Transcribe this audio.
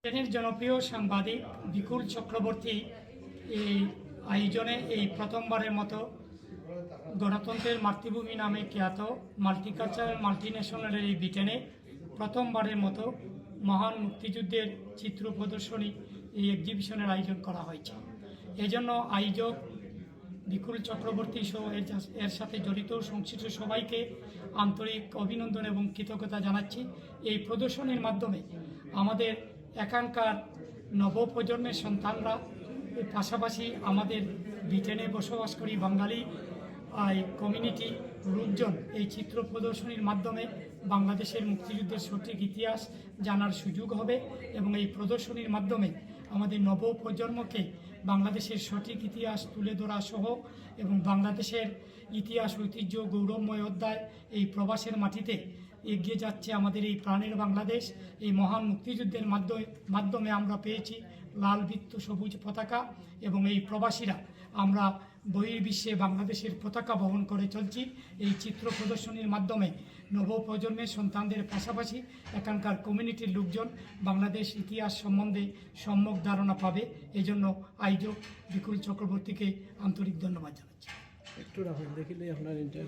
ব্রিটেনের জনপ্রিয় সাংবাদিক বিকুল চক্রবর্তী এই আয়োজনে এই প্রথমবারের মতো গণতন্ত্রের মাতৃভূমি নামে খ্যাত মাল্টিকালচারাল মাল্টিন্যাশনালের এই ব্রিটেনে প্রথমবারের মতো মহান মুক্তিযুদ্ধের চিত্র প্রদর্শনী এই এক্সিবিশনের আয়োজন করা হয়েছে। এজন্য আয়োজক বিকুল চক্রবর্তী সহ এর সাথে জড়িত সংশ্লিষ্ট সবাইকে আন্তরিক অভিনন্দন এবং কৃতজ্ঞতা জানাচ্ছি। এই প্রদর্শনীর মাধ্যমে আমাদের এখানকার নবপ্রজন্মের সন্তানরা, পাশাপাশি আমাদের ব্রিটেনে বসবাসকারী বাঙালি কমিউনিটি লোকজন এই চিত্র প্রদর্শনীর মাধ্যমে বাংলাদেশের মুক্তিযুদ্ধের সঠিক ইতিহাস জানার সুযোগ হবে এবং এই প্রদর্শনীর মাধ্যমে আমাদের নবপ্রজন্মকে বাংলাদেশের সঠিক ইতিহাস তুলে ধরা সহ এবং বাংলাদেশের ইতিহাস ঐতিহ্য গৌরবময় অধ্যায় এই প্রবাসের মাটিতে এগিয়ে যাচ্ছে আমাদের এই প্রাণের বাংলাদেশ। এই মহান মুক্তিযুদ্ধের মাধ্যমে আমরা পেয়েছি লাল বৃত্ত সবুজ পতাকা এবং এই প্রবাসীরা আমরা বহির্বিশ্বে বাংলাদেশের পতাকা বহন করে চলছি। এই চিত্র প্রদর্শনীর মাধ্যমে নবপ্রজন্মের সন্তানদের পাশাপাশি এখানকার কমিউনিটির লোকজন বাংলাদেশ ইতিহাস সম্বন্ধে সম্যক ধারণা পাবে। এই জন্য আয়োজক বিকুল চক্রবর্তীকে আন্তরিক ধন্যবাদ জানাচ্ছি। একটু রাখুন দেখিলে আপনার ইন্টারভিউ।